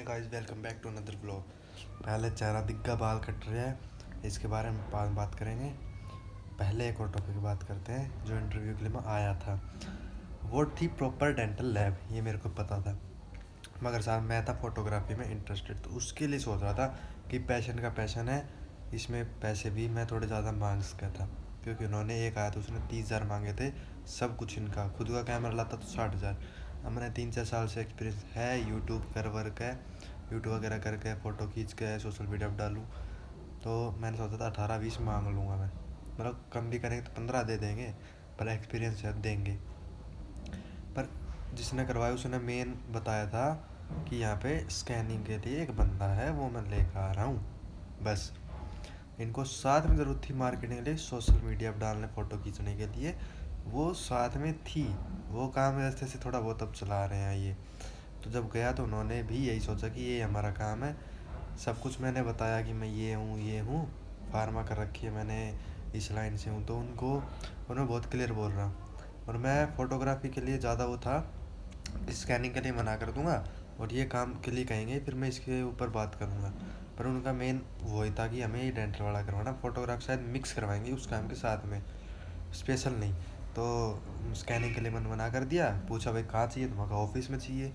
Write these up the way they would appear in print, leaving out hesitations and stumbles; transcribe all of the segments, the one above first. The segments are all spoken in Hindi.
Guys, welcome back to another vlog. पहले चेहरा दिग्गा बाल कट रहा है, इसके बारे में बात करेंगे। पहले एक और टॉपिक की बात करते हैं जो इंटरव्यू के लिए मैं आया था। वो थी प्रॉपर डेंटल लैब, ये मेरे को पता था। मगर साहब मैं था फोटोग्राफी में इंटरेस्टेड, तो उसके लिए सोच रहा था कि पैशन का पैशन है, इसमें पैसे भी मैं थोड़े ज़्यादा मांग सका था। क्योंकि उन्होंने एक आया तो उसने 30,000 मांगे थे, सब कुछ इनका। खुद का कैमरा लाता तो 60,000। अब मैंने 3-4 साल से एक्सपीरियंस है, यूट्यूब कर वर्क है, यूट्यूब वगैरह करके फ़ोटो खींच के सोशल मीडिया पर डालूँ। तो मैंने सोचा था 18-20 मांग लूँगा मैं, मतलब कम भी करेंगे तो 15 दे देंगे, पर एक्सपीरियंस है देंगे। पर जिसने करवाया उसने मेन बताया था कि यहाँ पे स्कैनिंग के लिए एक बंदा है, वो मैं लेकर आ रहा हूँ। बस इनको साथ में ज़रूरत थी मार्केटिंग के लिए, सोशल मीडिया पर डालने, फ़ोटो खींचने के लिए, वो साथ में थी। वो काम ऐसे से थोड़ा बहुत अब चला रहे हैं ये। तो जब गया तो उन्होंने भी यही सोचा कि ये हमारा काम है। सब कुछ मैंने बताया कि मैं ये हूँ, फार्मा कर रखी है मैंने, इस लाइन से हूँ। तो उन्होंने बहुत क्लियर बोल रहा। और मैं फ़ोटोग्राफी के लिए ज़्यादा वो था, स्कैनिंग के लिए मना कर दूंगा और ये काम के लिए कहेंगे, फिर मैं इसके ऊपर बात करूँगा। पर उनका मेन वही था कि हमें ये डेंटल वाला करवाना, फ़ोटोग्राफ शायद मिक्स करवाएंगे उस काम के साथ में, स्पेशल नहीं। तो स्कैनिंग के लिए मैंने मना कर दिया। पूछा भाई कहाँ चाहिए, तो मैं कहा ऑफिस में चाहिए,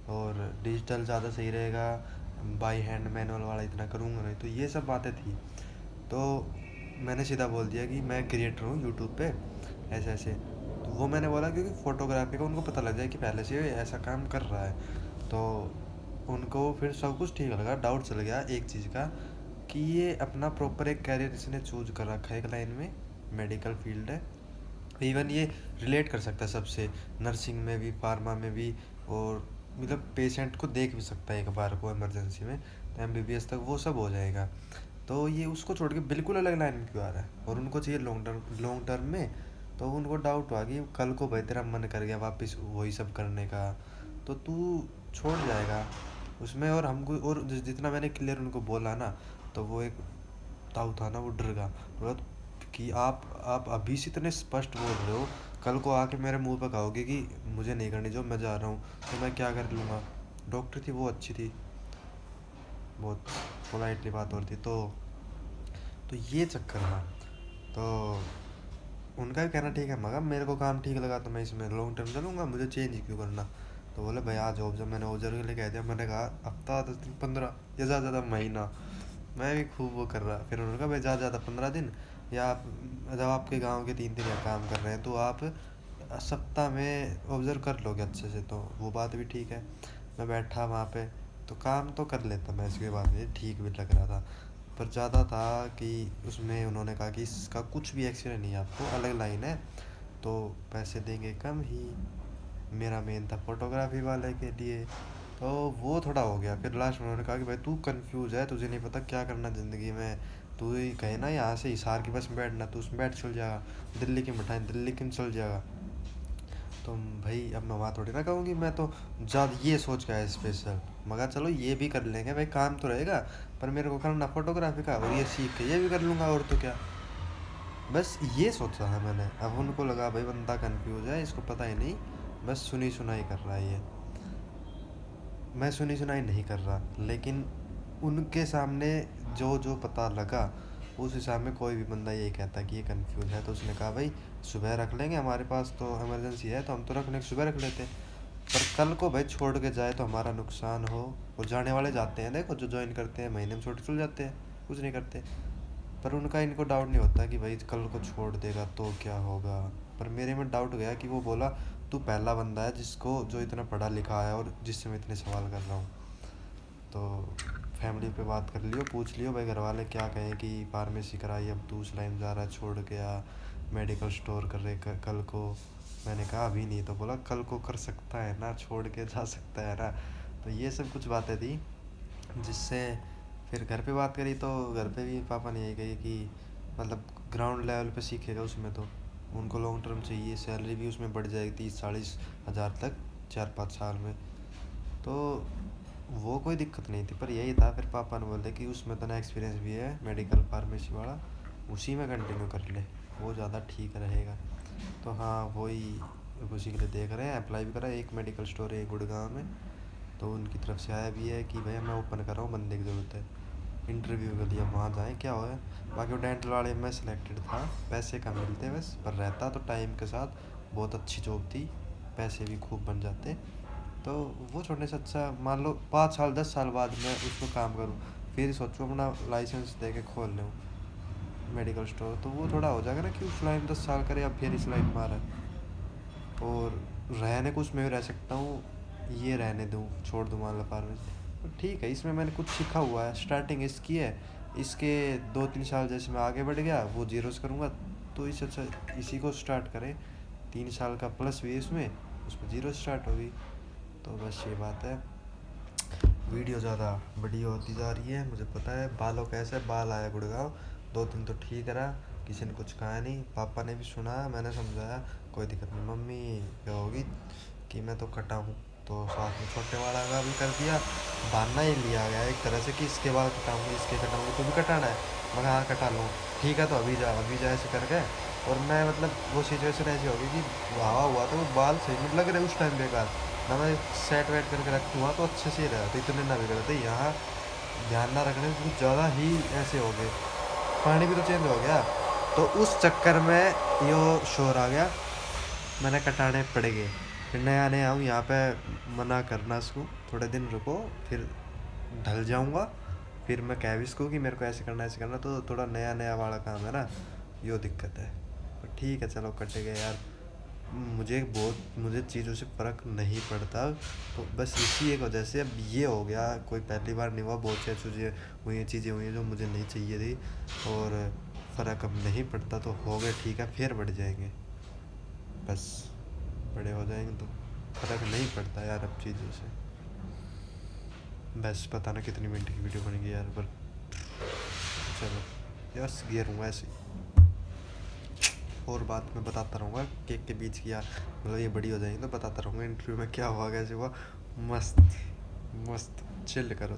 और डिजिटल ज़्यादा सही रहेगा, बाई हैंड मैनुअल वाला इतना करूँगा नहीं। तो ये सब बातें थी। तो मैंने सीधा बोल दिया कि मैं क्रिएटर हूँ यूट्यूब पे, ऐसे ऐसे। तो वो मैंने बोला क्योंकि फ़ोटोग्राफी का उनको पता लग जाए कि पहले से ये ऐसा काम कर रहा है। तो उनको फिर सब कुछ ठीक लगा, डाउट चल गया एक चीज़ का कि ये अपना प्रॉपर एक कैरियर इसने चूज कर रखा है, एक लाइन में मेडिकल फील्ड है। इवन ये रिलेट कर सकता है सबसे, नर्सिंग में भी, फार्मा में भी, और मतलब पेशेंट को देख भी सकता है एक बार को इमरजेंसी में, तो एमबीबीएस तक वो सब हो जाएगा। तो ये उसको छोड़ के बिल्कुल अलग लाइन में क्यों आ रहा है, और उनको चाहिए लॉन्ग टर्म में। तो उनको डाउट हुआ कि कल को भाई तेरा मन कर गया वापस वही सब करने का, तो तू छोड़ जाएगा उसमें। और हमको और जितना मैंने क्लियर उनको बोला ना, तो वो एक ताऊ था ना, वो डर गया। बोला कि आप अभी से इतने स्पष्ट बोल रहे हो, कल को आके मेरे मुंह पे कहोगे कि मुझे नहीं करनी जो, मैं जा रहा हूँ, तो मैं क्या कर लूँगा। डॉक्टर थी वो, अच्छी थी, बहुत पोलाइटली बात हो रही थी। तो ये चक्कर था। तो उनका भी कहना ठीक है, मगर मेरे को काम ठीक लगा तो मैं इसमें लॉन्ग टर्म चलूँगा, मुझे चेंज ही क्यों करना। तो बोले भाई आ जाओ। जब मैंने ओजर के लिए कह दिया, मैंने कहा हफ्ता 10 दिन 15 या ज़्यादा ज़्यादा महीना, मैं भी खूब वो कर रहा। फिर उन्होंने कहा भाई ज़्यादा ज़्यादा 15 दिन, या आप जब आपके गांव के 3 दिन या काम कर रहे हैं तो आप सप्ताह में ऑब्जर्व कर लोगे अच्छे से। तो वो बात भी ठीक है। मैं बैठा वहाँ पे, तो काम तो कर लेता मैं, इसके बाद मुझे ठीक भी लग रहा था। पर ज़्यादा था कि उसमें उन्होंने कहा कि इसका कुछ भी एक्सपीरियंस नहीं है, आपको अलग लाइन है, तो पैसे देंगे कम ही। मेरा मेन था फोटोग्राफी वाले के लिए। तो वो थोड़ा हो गया। फिर लास्ट में उन्होंने कहा कि भाई तू कंफ्यूज है, तुझे नहीं पता क्या करना ज़िंदगी में, तू ही कहे ना यहाँ से हिसार की बस में बैठना, तू उसमें बैठ चल जाएगा, दिल्ली की मिठाई दिल्ली की में चल जाएगा। तो भाई अब मैं वहाँ थोड़ी ना कहूँगी, मैं तो ज़्यादा ये सोच के आया स्पेशल। मगर चलो ये भी कर लेंगे भाई, काम तो रहेगा, पर मेरे को करना फोटोग्राफी का, और ये सीख के ये भी कर लूँगा, और तो क्या। बस ये सोचा है मैंने। अब उनको लगा भाई बंदा कंफ्यूज है, इसको पता ही नहीं, बस सुनी सुनाई कर रहा है ये। मैं सुनी सुनाई नहीं कर रहा, लेकिन उनके सामने जो जो पता लगा, उस हिसाब में कोई भी बंदा यही कहता कि ये कंफ्यूज है। तो उसने कहा भाई सुबह रख लेंगे, हमारे पास तो इमरजेंसी है तो हम तो रख लेंगे, सुबह रख लेते हैं। पर कल को भाई छोड़ के जाए तो हमारा नुकसान हो। और जाने वाले जाते हैं, देखो जो ज्वाइन करते हैं महीने में छोड़ के चले जाते हैं, कुछ नहीं करते। पर उनका इनको डाउट नहीं होता कि भाई कल को छोड़ देगा तो क्या होगा। पर मेरे में डाउट गया कि वो बोला तू पहला बंदा है जिसको, जो इतना पढ़ा लिखा है और जिससे मैं इतने सवाल कर रहा हूँ। तो फैमिली पे बात कर लियो, पूछ लियो भाई घर वाले क्या कहें कि फार्मेसी कराई, अब तू उस लाइन जा रहा है, छोड़ गया मेडिकल स्टोर कर रहे कल को। मैंने कहा अभी नहीं, तो बोला कल को कर सकता है ना, छोड़ के जा सकता है ना। तो ये सब कुछ बातें थी, जिससे फिर घर पे बात करी। तो घर पे भी पापा ने यही कही कि मतलब ग्राउंड लेवल पे सीखेगा उसमें, तो उनको लॉन्ग टर्म चाहिए, सैलरी भी उसमें बढ़ जाएगी 30-40 हज़ार तक 4-5 साल में। तो वो कोई दिक्कत नहीं थी, पर यही था फिर पापा ने बोले कि उसमें तो ना एक्सपीरियंस भी है मेडिकल फार्मेसी वाला, उसी में कंटिन्यू कर ले, वो ज़्यादा ठीक रहेगा। तो हाँ वही, उसी के लिए देख रहे हैं, अप्लाई भी करा। एक मेडिकल स्टोर है गुड़गांव में, तो उनकी तरफ से आया भी है कि भैया मैं ओपन कर रहा हूँ, बंदे की ज़रूरत है इंटरव्यू के लिए, वहाँ जाएँ क्या हो है। बाकी वो डेंटल वाले में सिलेक्टेड था, पैसे कम मिलते बस, पर रहता तो टाइम के साथ बहुत अच्छी जॉब थी, पैसे भी खूब बन जाते। तो वो छोड़ने से अच्छा मान लो 5 साल 10 साल बाद मैं उसको काम करूँ, फिर सोचूँ अपना लाइसेंस दे के खोल लूँ मेडिकल स्टोर, तो वो थोड़ा हो जाएगा ना कि उस लाइन 10 साल करे अब फिर इस लाइन मारा। और रहने को उसमें भी रह सकता हूँ, ये रहने दूँ छोड़ दूँ मान लो फार्मेसी, तो ठीक है इसमें मैंने कुछ सीखा हुआ है, स्टार्टिंग इसकी है, इसके 2-3 साल जैसे मैं आगे बढ़ गया वो जीरो से करूँगा, तो इससे अच्छा इसी को स्टार्ट करें। 3 साल का प्लस भी है इसमें, उसमें जीरो स्टार्ट होगी। तो बस ये बात है। वीडियो ज़्यादा बड़ी होती जा रही है मुझे पता है। बालों कैसे बाल आया गुड़गांव, 2 दिन तो ठीक रहा, किसी ने कुछ कहा नहीं, पापा ने भी सुना, मैंने समझाया कोई दिक्कत नहीं, मम्मी क्या होगी कि मैं तो कटा हूँ, तो साथ में छोटे वाला का भी कर दिया, बहाना ही लिया गया एक तरह से कि इसके बाल कटाऊँगी इसके कटाऊँगी, तो भी कटाना है, मगर हाँ कटा लूँ, ठीक है तो अभी जा ऐसे करके। और मैं मतलब वो सिचुएशन ऐसी होगी कि हवा हुआ तो वो बाल सही में लग रहे उस टाइम बेकार ना, मैं सेट वेट करके रखूँगा तो अच्छे से ही रहा, तो इतने ना बिगड़ते यहाँ, ध्यान ना रखने से कुछ ज़्यादा ही ऐसे हो गए, पानी भी तो चेंज हो गया, तो उस चक्कर में यो शोर आ गया, मैंने कटाने पड़ गए। फिर नया नया आऊँ यहाँ पे, मना करना इसको थोड़े दिन रुको, फिर ढल जाऊँगा, फिर मैं कह भी इसको कि मेरे को ऐसे करना, तो थोड़ा नया नया वाला काम है ना, यो दिक्कत है। पर ठीक है चलो कटे गए यार, मुझे चीज़ों से फ़र्क नहीं पड़ता, तो बस इसी एक वजह से अब ये हो गया, कोई पहली बार नहीं हुआ, बहुत सी चीज़ें हुई हैं जो मुझे नहीं चाहिए थी, और फ़र्क अब नहीं पड़ता, तो हो गए ठीक है, फिर बढ़ जाएंगे, बस बड़े हो जाएंगे तो फ़र्क नहीं पड़ता यार अब चीज़ों से। बस पता ना कितनी मिनट की वीडियो बनेगी यार, पर चलो यस गियर हूँ ऐसे। और बात मैं बताता रहूँगा केक के बीच की यार, मतलब ये बड़ी हो जाएगी तो बताता रहूँगा इंटरव्यू में क्या हुआ कैसे हुआ। मस्त मस्त चिल करो।